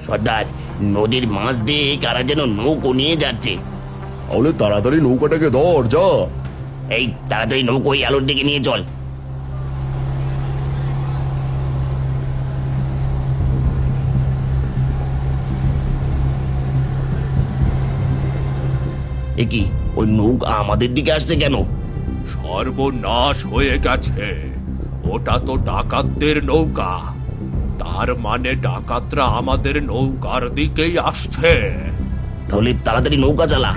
সর্দার, নদীর মাছ দিয়ে কারা যেন নৌকো নিয়ে যাচ্ছে। তাহলে তাড়াতাড়ি নৌকাটাকে ধর, যা। এই তাড়াতাড়ি নৌকো ওই আলোর দিকে নিয়ে চল। এ কি, ওই নৌকা আমাদের দিকে আসছে কেন? সর্বনাশ হয়ে গেছে, ওটা তো ডাকাতদের নৌকা। তার মানে ডাকাতরা আমাদের নৌকার দিকেই আসছে। তাহলে তাড়াতাড়ি নৌকা চালা।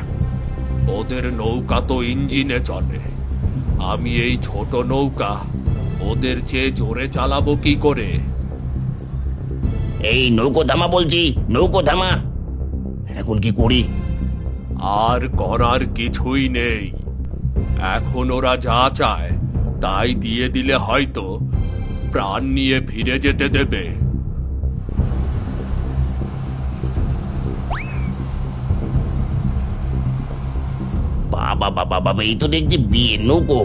ওদের নৌকা তো ইঞ্জিনে চলে, আমি এই ছোট নৌকা ওদের চেয়ে জোরে চালাবো কি করে? এই নৌকো থামা বলছি, নৌকো থামা। এখন কি করি? আর করার কিছুই নেই, এখন ওরা যা চায় তাই দিয়ে দিলে হয়তো প্রাণ নিয়ে ফিরে যেতে দেবে। বাবা বাবা বাবা, এই তো দেখছি বিয়ের নৌকো।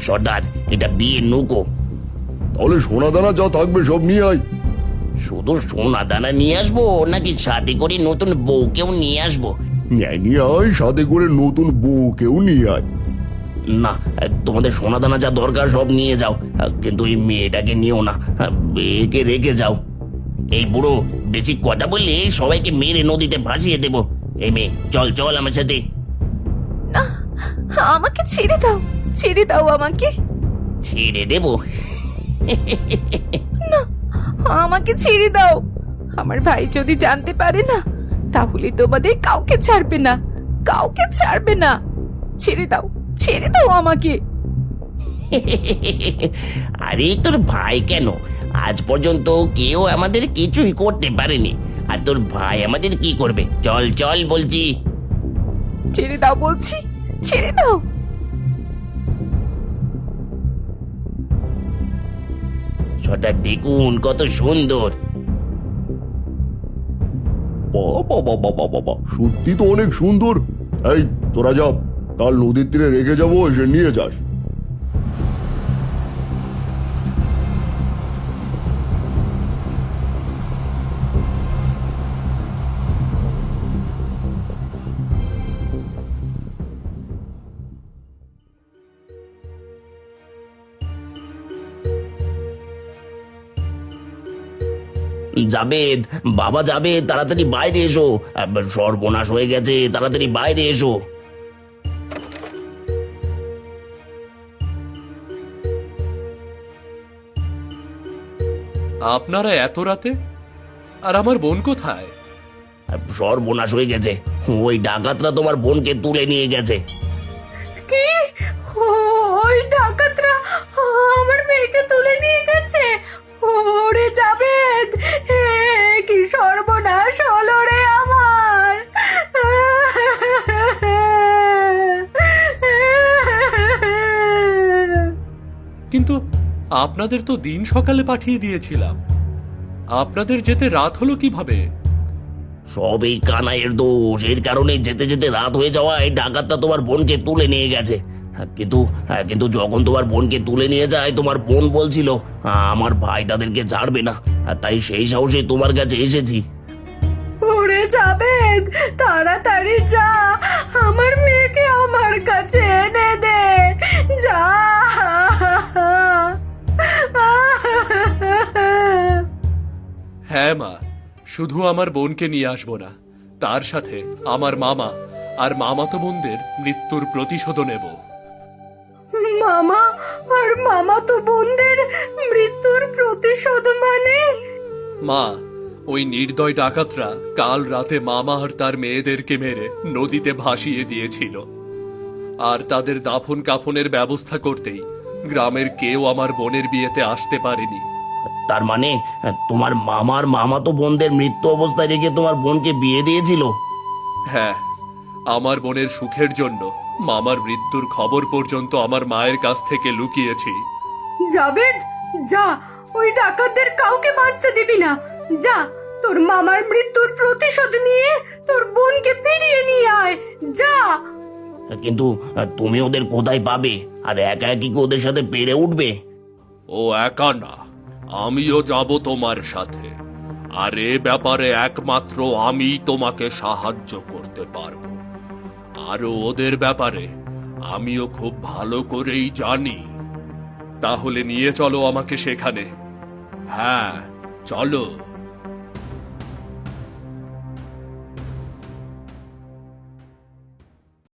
সর্দার, এটা বিয়ের নৌকো। তাহলে সোনা দানা যা থাকবে সব নিয়ে আয়। শুধু সোনা দানা নিয়ে আসবো নাকি সাথে করে নতুন বউকেও নিয়ে আসবো? নিয়ে আয়, সাথে করে নতুন বউকেও নিয়ে আয়। না, তোমাদের সোনা দানা যা দরকার সব নিয়ে যাও, কিন্তু এই মেয়েটাকে নিও না, একে রেখে যাও। এই বুড়ো, বেশি কথা বললে সবাইকে মেরে নদীতে ভাসিয়ে দেবো। এই মেয়ে, চল চল আমার সাথে। না, আমাকে ছেড়ে দাও, ছেড়ে দাও আমাকে। ছেড়ে দেবো? না, আমাকে ছেড়ে দাও। আমার ভাই যদি জানতে পারে না, তাহলে তোমাদের কাউকে ছাড়বে না, কাউকে ছাড়বে না। ছেড়ে দাও, ছেড়ে দাও আমাকে। আরে তোর ভাই কেন, আজ পর্যন্ত কেউ আমাদের কিছুই করতে পারেনি, আর তোর ভাই আমাদের কি করবে? চল চল বলছি। ছেড়ে দাও বলছি, ছেড়ে দাও। সর্দার দেখুন কত সুন্দর। বাবা বাবা বাবা বাবা, সত্যি তো অনেক সুন্দর। এই তোরা যা, কাল নদীর তীরে রেখে যাবো, এসে নিয়ে যাস। জাবেদ, বাবা জাবেদ, তাড়াতাড়ি বাইরে এসো। সর্বনাশ হয়ে গেছে, তাড়াতাড়ি বাইরে এসো। আপনারা এত রাতে? আর আমার বোন কোথায়? সর্বনাশ হয়ে গেছে, ওই ডাকাতরা তোমার বোনকে তুলে নিয়ে গেছে। কি? ওই ডাকাতরা আমার মেয়েকে তুলে নিয়ে গেছে? ওরে জাবেদ, কি সর্বনাশ হলো রে আমার। কিন্তু আপনাদের তো দিন সকালে পাঠিয়ে দিয়েছিলাম, আপনাদের যেতে রাত হলো কিভাবে? সব এই কানাইয়ের দোষ, এর কারণে যেতে যেতে রাত হয়ে যাওয়ায় ডাকাতটা তোমার বোনকে তুলে নিয়ে গেছে। কিন্তু যখন তোমার বোনকে তুলে নিয়ে যায়, তোমার বোন বলছিল আমার ভাই তাদেরকে ছাড়বে না, আর তাই সেই সাহসে তোমার কাছে এসেছি। ওরে জাবেদ, তাড়াতাড়ি যা, আমার মেয়েকে আমার কাছে এনে দে, যা। হ্যাঁ মা, শুধু আমার বোনকে নিয়ে আসবো না, তার সাথে আমার মামা আর মামাতো বোনদের মৃত্যুর প্রতিশোধ নেব। মামা আর মামাতো বোনদের মৃত্যুর প্রতিশোধ মানে? মা, ওই নির্দয় ডাকাতরা কাল রাতে মামা আর তার মেয়েদেরকে মেরে নদীতে ভাসিয়ে দিয়েছিল, আর তাদের দাফন কাফনের ব্যবস্থা করতেই গ্রামের কেউ আমার বোনের বিয়েতে আসতে পারেনি। তার মানে তোমার মামার মামাতো বোনদের মৃত্যু অবস্থায় রেখে তোমার বোনকে বিয়ে দিয়েছিল? হ্যাঁ, আমার বোনের সুখের জন্য মামার মৃত্যুর খবর পর্যন্ত আমার মায়ের কাছ থেকে লুকিয়েছি। জাবেদ, যা, ওই ডাকাতদের কাউকে বাঁচতে দিবি না। যা, তোর মামার মৃত্যুর প্রতিশোধ নিয়ে তোর বোনকে ফিরিয়ে নিয়ে আয়, যা। কিন্তু তুমি ওদের কোথায় পাবে? আর একা কি ওদের সাথে পেরে উঠবে? ও একা না, আমিও যাব তোমার সাথে। আর এ ব্যাপারে একমাত্র আমি তোমাকে সাহায্য করতে পারবো। আর ওদের ব্যাপারে আমিও খুব ভালো করেই জানি। তাহলে নিয়ে চলো আমাকে সেখানে। হ্যাঁ, চলো।